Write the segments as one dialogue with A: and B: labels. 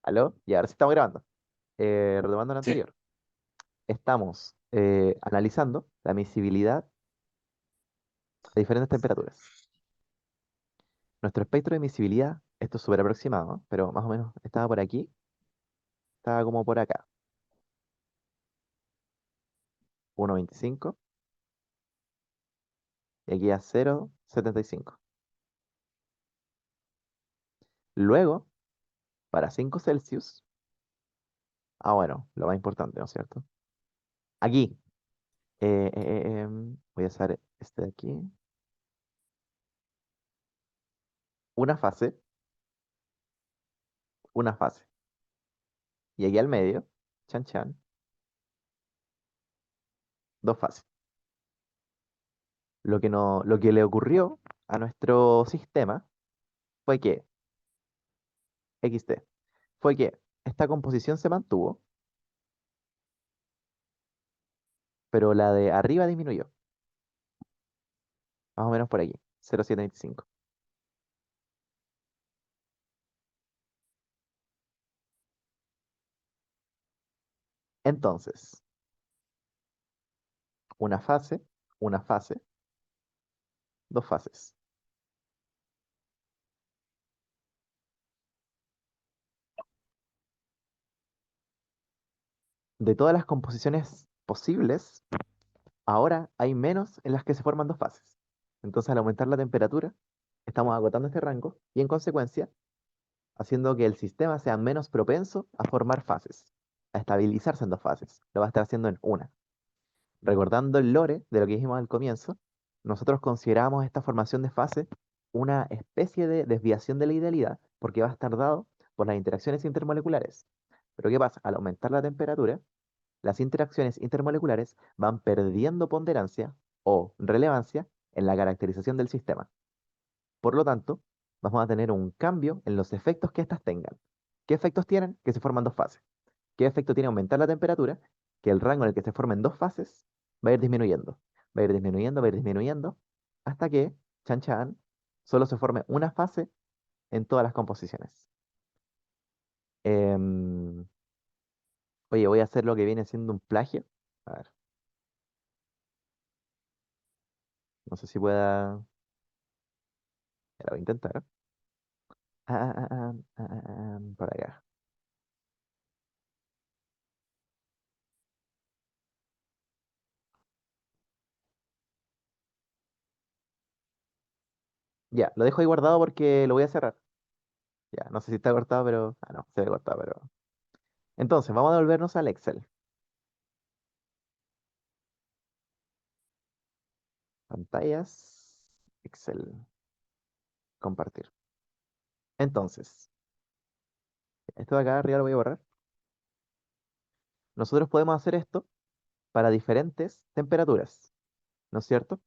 A: ¿Aló? Y ahora sí estamos grabando. Retomando lo
B: Sí,
A: anterior. Estamos analizando la emisibilidad a diferentes temperaturas. Nuestro espectro de emisibilidad, esto es súper aproximado, ¿no? Pero más o menos estaba por aquí, estaba como por acá. 1,25 y aquí a 0,75. Luego, para 5 Celsius, bueno, lo más importante, ¿no es cierto? Aquí, voy a usar este de aquí. Una fase, una fase. Y aquí al medio, chan chan, dos fases. Lo que le ocurrió a nuestro sistema fue que, XT, fue que esta composición se mantuvo, pero la de arriba disminuyó, más o menos por aquí, 0,725. Entonces, una fase, una fase, dos fases. De todas las composiciones posibles, ahora hay menos en las que se forman dos fases. Entonces, al aumentar la temperatura, estamos agotando este rango y en consecuencia, haciendo que el sistema sea menos propenso a formar fases, a estabilizarse en dos fases. Lo va a estar haciendo en una. Recordando el lore de lo que dijimos al comienzo, nosotros consideramos esta formación de fase una especie de desviación de la idealidad, porque va a estar dado por las interacciones intermoleculares. Pero ¿qué pasa? Al aumentar la temperatura, las interacciones intermoleculares van perdiendo ponderancia o relevancia en la caracterización del sistema. Por lo tanto, vamos a tener un cambio en los efectos que éstas tengan. ¿Qué efectos tienen? Que se forman dos fases. ¿Qué efecto tiene aumentar la temperatura? Que el rango en el que se formen dos fases va a ir disminuyendo. Va a ir disminuyendo, va a ir disminuyendo, hasta que, chan chan, solo se forme una fase en todas las composiciones. Em, Oye, voy a hacer lo que viene siendo un plagio. A ver, no sé si pueda. Ya lo voy a intentar. Por acá. Ya, lo dejo ahí guardado porque lo voy a cerrar. Ya, no sé si está cortado, pero. Ah, no, se ve cortado, pero. Entonces, vamos a devolvernos al Excel. Pantallas, Excel, compartir. Entonces, esto de acá arriba lo voy a borrar. Nosotros podemos hacer esto para diferentes temperaturas, ¿no es cierto?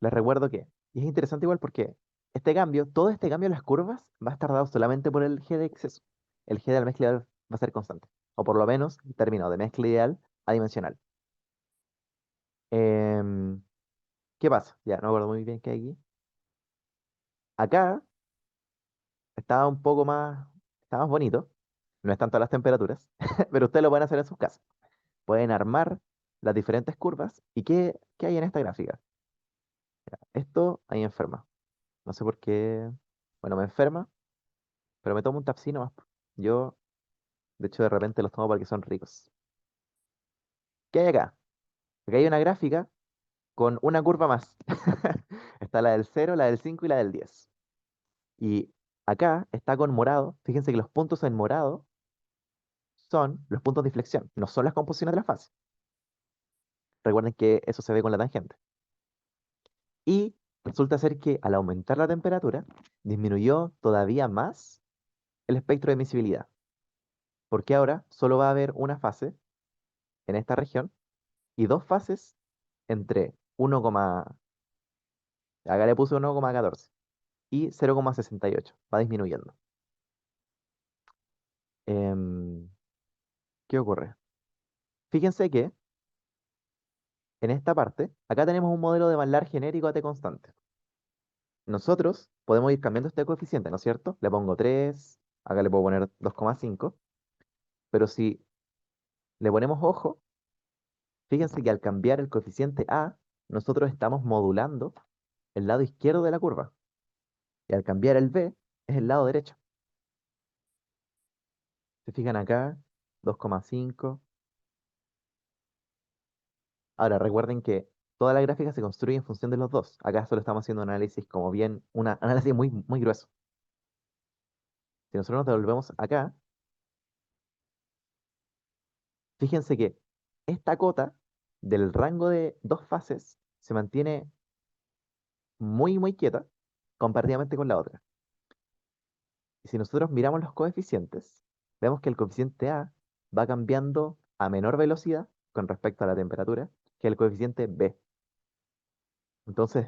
A: Les recuerdo que, y es interesante igual porque este cambio, todo este cambio en las curvas va a estar dado solamente por el G de exceso. El G de la mezcla ideal va a ser constante, o por lo menos el término de mezcla ideal adimensional. Em, ¿Qué pasa? Ya no me acuerdo muy bien qué hay aquí. Acá está un poco más, está más bonito. No es tanto las temperaturas, pero ustedes lo pueden hacer en sus casas. Pueden armar las diferentes curvas. ¿Y qué hay en esta gráfica? Esto ahí enferma. No sé por qué. Bueno, me enferma, pero me tomo un tapsino más. Yo, de hecho, de repente los tomo porque son ricos. ¿Qué hay acá? Acá hay una gráfica con una curva más. Está la del 0, la del 5 y la del 10. Y acá está con morado. Fíjense que los puntos en morado son los puntos de inflexión, no son las composiciones de la fase. Recuerden que eso se ve con la tangente. Y resulta ser que al aumentar la temperatura, disminuyó todavía más el espectro de emisibilidad, porque ahora solo va a haber una fase en esta región y dos fases entre 1, acá le puse 1,14 y 0,68. Va disminuyendo. Em, ¿Qué ocurre? Fíjense que en esta parte, acá tenemos un modelo de Maillard genérico a T constante. Nosotros podemos ir cambiando este coeficiente, ¿no es cierto? Le pongo 3, acá le puedo poner 2,5, pero si le ponemos ojo, fíjense que al cambiar el coeficiente A, nosotros estamos modulando el lado izquierdo de la curva, y al cambiar el B, es el lado derecho. Se fijan acá, 2,5. Ahora, recuerden que toda la gráfica se construye en función de los dos. Acá solo estamos haciendo un análisis como bien, un análisis muy, muy grueso. Si nosotros nos devolvemos acá, fíjense que esta cota del rango de dos fases se mantiene muy, muy quieta comparativamente con la otra. Y si nosotros miramos los coeficientes, vemos que el coeficiente A va cambiando a menor velocidad con respecto a la temperatura que el coeficiente B. Entonces,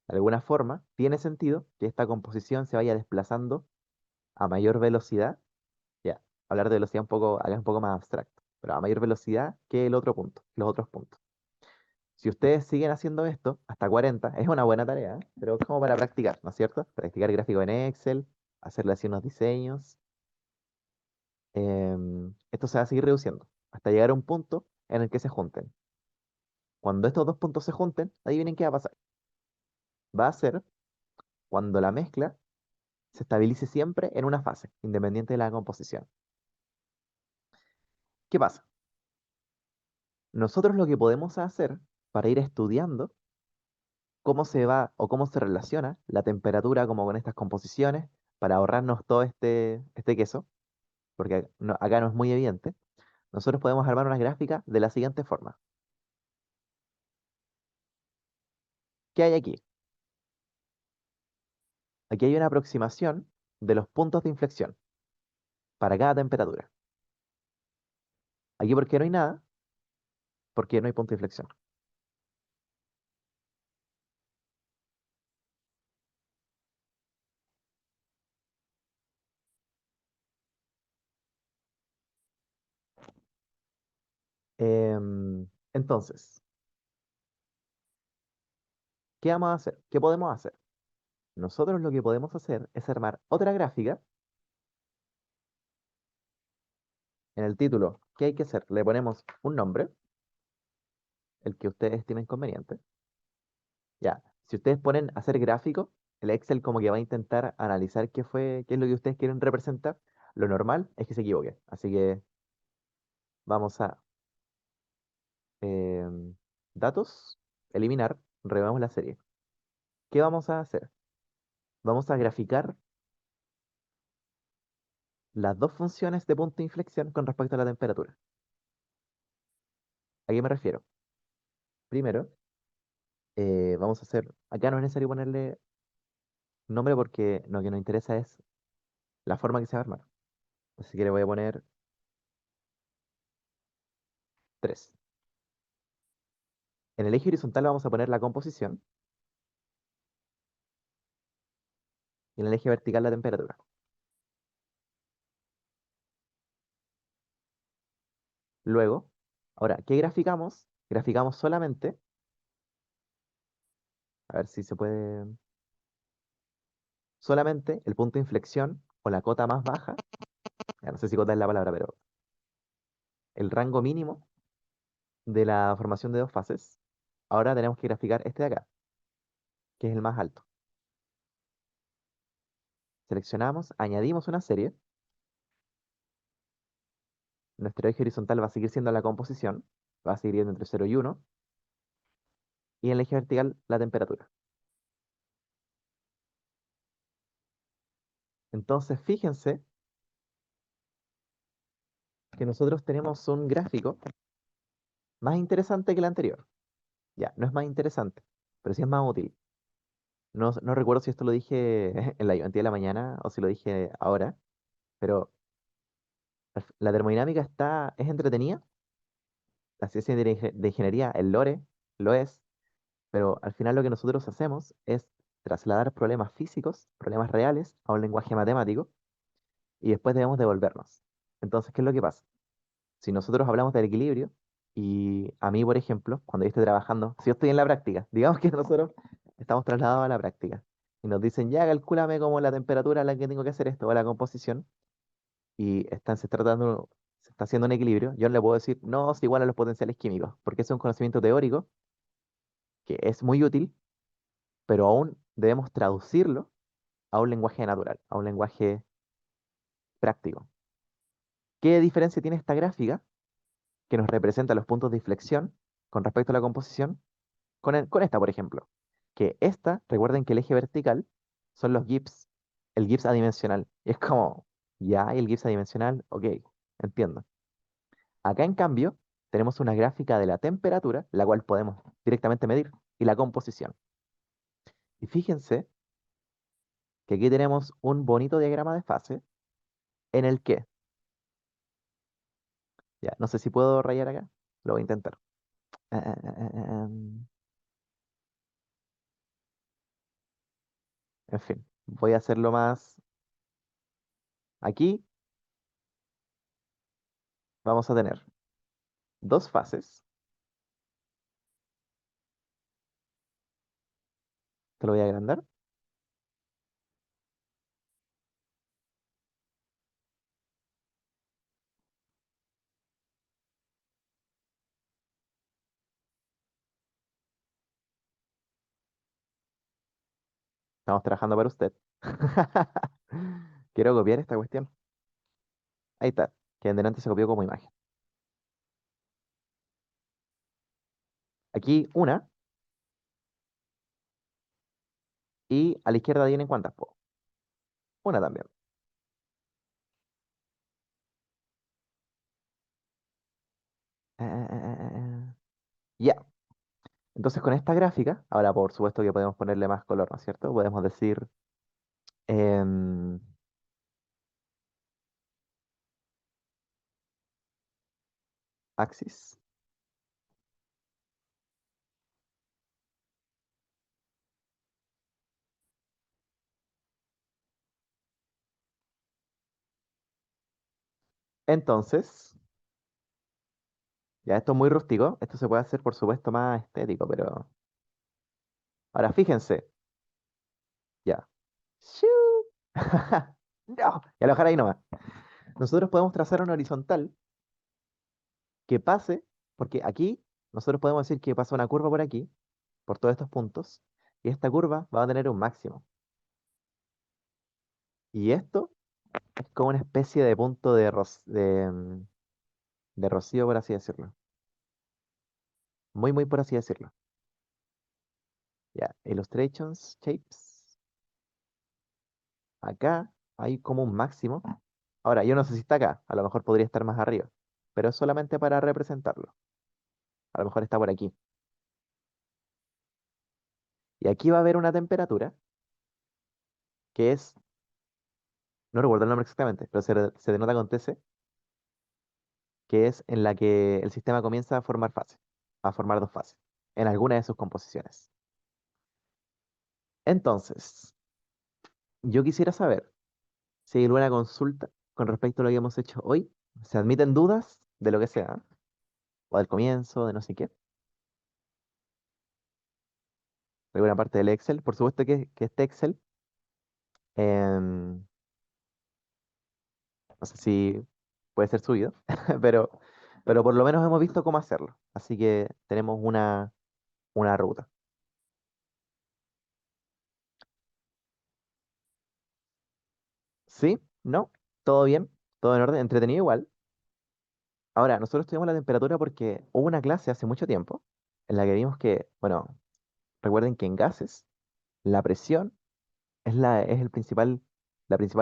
A: de alguna forma, tiene sentido que esta composición se vaya desplazando a mayor velocidad. Ya, hablar de velocidad un poco, acá es un poco más abstracto, pero a mayor velocidad que el otro punto, los otros puntos. Si ustedes siguen haciendo esto hasta 40, es una buena tarea, ¿eh? Pero es como para practicar, ¿no es cierto? Practicar gráfico en Excel, hacerle así unos diseños. Esto se va a seguir reduciendo hasta llegar a un punto en el que se junten. Cuando estos dos puntos se junten, adivinen qué va a pasar. Va a ser cuando la mezcla se estabilice siempre en una fase, independiente de la composición. ¿Qué pasa? Nosotros lo que podemos hacer para ir estudiando cómo se va o cómo se relaciona la temperatura como con estas composiciones, para ahorrarnos todo este queso, porque acá no es muy evidente, nosotros podemos armar una gráfica de la siguiente forma. ¿Qué hay aquí? Aquí hay una aproximación de los puntos de inflexión para cada temperatura. Aquí, ¿por qué no hay nada? Porque no hay punto de inflexión. Entonces, ¿qué vamos a hacer? ¿Qué podemos hacer? Nosotros lo que podemos hacer es armar otra gráfica. En el título, ¿qué hay que hacer? Le ponemos un nombre, el que ustedes tienen conveniente. Ya, si ustedes ponen hacer gráfico, el Excel como que va a intentar analizar qué es lo que ustedes quieren representar. Lo normal es que se equivoque. Así que vamos a datos, eliminar, revemos la serie. ¿Qué vamos a hacer? Vamos a graficar las dos funciones de punto de inflexión con respecto a la temperatura. ¿A qué me refiero? Primero, vamos a hacer, acá no es necesario ponerle nombre porque lo que nos interesa es la forma que se va a armar. Así que le voy a poner 3. En el eje horizontal vamos a poner la composición y en el eje vertical la temperatura. Luego, ahora, ¿qué graficamos? Graficamos solamente, a ver si se puede, solamente el punto de inflexión o la cota más baja, ya no sé si cota es la palabra, pero el rango mínimo de la formación de dos fases. Ahora tenemos que graficar este de acá, que es el más alto. Seleccionamos, añadimos una serie. Nuestro eje horizontal va a seguir siendo la composición, va a seguir yendo entre 0 y 1, y en el eje vertical la temperatura. Entonces, fíjense que nosotros tenemos un gráfico más interesante que el anterior. Ya, no es más interesante, pero sí es más útil. No recuerdo si esto lo dije en la ayudantía de la mañana o si lo dije ahora, pero la termodinámica es entretenida, la ciencia de ingeniería, el lore, lo es, pero al final lo que nosotros hacemos es trasladar problemas físicos, problemas reales, a un lenguaje matemático y después debemos devolvernos. Entonces, ¿qué es lo que pasa? Si nosotros hablamos del equilibrio, y a mí, por ejemplo, cuando yo estoy trabajando, si yo estoy en la práctica, digamos que nosotros estamos trasladados a la práctica, y nos dicen, ya calcúlame como la temperatura a la que tengo que hacer esto, o la composición, y se está haciendo un equilibrio, yo no le puedo decir, no, es igual a los potenciales químicos, porque es un conocimiento teórico que es muy útil, pero aún debemos traducirlo a un lenguaje natural, a un lenguaje práctico. ¿Qué diferencia tiene esta gráfica que nos representa los puntos de inflexión con respecto a la composición con esta, por ejemplo? Que esta, recuerden que el eje vertical son los GIFs, el GIFs adimensional. Y es como, ya, el GIFs adimensional, ok, entiendo. Acá, en cambio, tenemos una gráfica de la temperatura, la cual podemos directamente medir, y la composición. Y fíjense que aquí tenemos un bonito diagrama de fase en el que, ya, no sé si puedo rayar acá, lo voy a intentar. Ah, ah, ah, en fin, voy a hacerlo más. Aquí vamos a tener dos fases, te lo voy a agrandar. Estamos trabajando para usted. Quiero copiar esta cuestión. Ahí está, que en delante se copió como imagen. Aquí una, y a la izquierda vienen cuántas, po. Una también. Ya. Entonces con esta gráfica, ahora por supuesto que podemos ponerle más color, ¿no es cierto? Podemos decir em, axis. Entonces, ya esto es muy rústico, esto se puede hacer por supuesto más estético, pero ahora fíjense, ya. ¡Shiu! No, y alojar ahí nomás. Nosotros podemos trazar una horizontal que pase, porque aquí nosotros podemos decir que pasa una curva por aquí, por todos estos puntos, y esta curva va a tener un máximo. Y esto es como una especie de punto de rocío, por así decirlo. Muy, muy por así decirlo. Ya, illustrations, shapes. Acá hay como un máximo. Ahora, yo no sé si está acá, a lo mejor podría estar más arriba, pero es solamente para representarlo. A lo mejor está por aquí. Y aquí va a haber una temperatura que es, no recuerdo el nombre exactamente, pero se denota con TC, que es en la que el sistema comienza a formar fases, a formar dos fases, en alguna de sus composiciones. Entonces, yo quisiera saber si hay alguna consulta con respecto a lo que hemos hecho hoy. ¿Se admiten dudas de lo que sea? O del comienzo, de no sé qué. De alguna parte del Excel. Por supuesto que este Excel, em, no sé si puede ser subido, pero, pero por lo menos hemos visto cómo hacerlo. Así que tenemos una ruta. ¿Sí? ¿No? ¿Todo bien? ¿Todo en orden? ¿Entretenido igual? Ahora, nosotros estudiamos la temperatura porque hubo una clase hace mucho tiempo en la que vimos que, bueno, recuerden que en gases la presión es la principal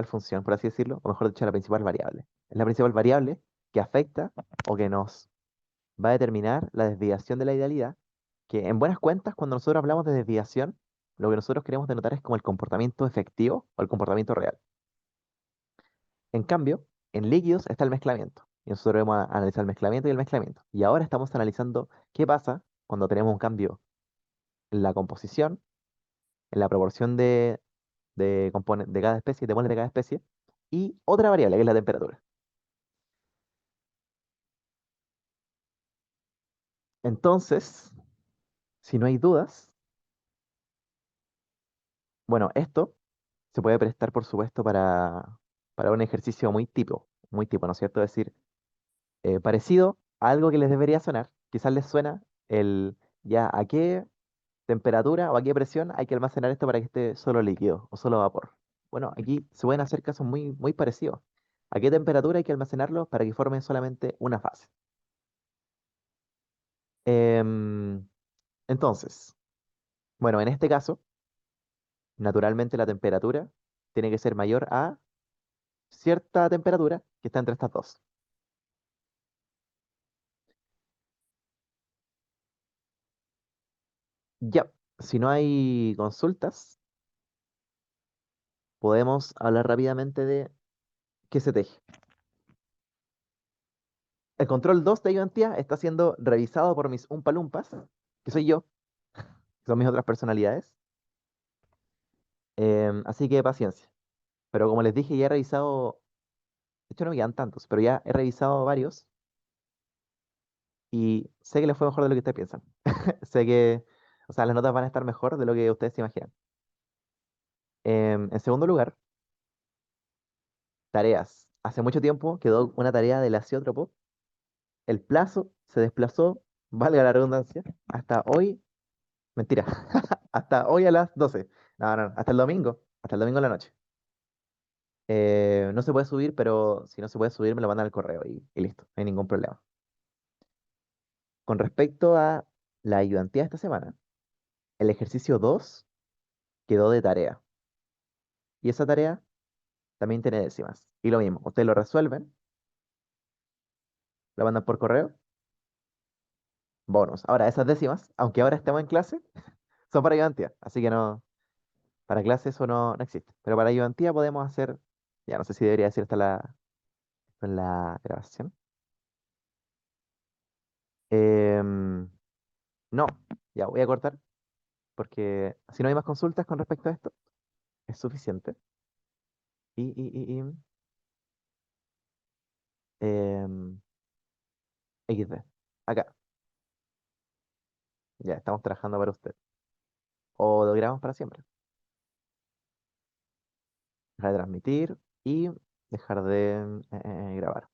A: función, por así decirlo, o mejor dicho, la principal variable. Es la principal variable que afecta o que nos va a determinar la desviación de la idealidad, que en buenas cuentas, cuando nosotros hablamos de desviación, lo que nosotros queremos denotar es como el comportamiento efectivo o el comportamiento real. En cambio, en líquidos está el mezclamiento. Y nosotros vamos a analizar el mezclamiento y el mezclamiento. Y ahora estamos analizando qué pasa cuando tenemos un cambio en la composición, en la proporción de cada especie, de moles de cada especie, y otra variable, que es la temperatura. Entonces, si no hay dudas, bueno, esto se puede prestar, por supuesto, para un ejercicio muy muy tipo, ¿no es cierto? Es decir, parecido a algo que les debería sonar. Quizás les suena el ya a qué temperatura o a qué presión hay que almacenar esto para que esté solo líquido o solo vapor. Bueno, aquí se pueden hacer casos muy, muy parecidos. ¿A qué temperatura hay que almacenarlo para que formen solamente una fase? Em, entonces, bueno, en este caso, naturalmente la temperatura tiene que ser mayor a cierta temperatura que está entre estas dos. Ya, si no hay consultas, podemos hablar rápidamente de qué se teje. El control 2 de ayudantía está siendo revisado por mis umpalumpas, que soy yo, que son mis otras personalidades. Así que paciencia. Pero como les dije, ya he revisado, de hecho no me quedan tantos, pero ya he revisado varios y sé que les fue mejor de lo que ustedes piensan. Sé que, o sea, las notas van a estar mejor de lo que ustedes se imaginan. En segundo lugar, tareas. Hace mucho tiempo quedó una tarea del aciótropo. El plazo se desplazó, valga la redundancia, hasta hoy, mentira, hasta hoy a las 12. No, no, no, hasta el domingo en la noche. No se puede subir, pero si no se puede subir, me lo mandan al correo y listo, no hay ningún problema. Con respecto a la ayudantía de esta semana, el ejercicio 2 quedó de tarea. Y esa tarea también tiene décimas. Y lo mismo, ustedes lo resuelven, lo mandan por correo, bonus. Ahora, esas décimas, aunque ahora estemos en clase, son para ayudantía. Así que no, para clase eso no existe. Pero para ayudantía podemos hacer, ya no sé si debería decir en la grabación. Em, no, ya voy a cortar porque si no hay más consultas con respecto a esto, es suficiente. Y em, XD. Acá, ya estamos trabajando para usted. O lo grabamos para siempre. Dejar de transmitir y dejar de grabar.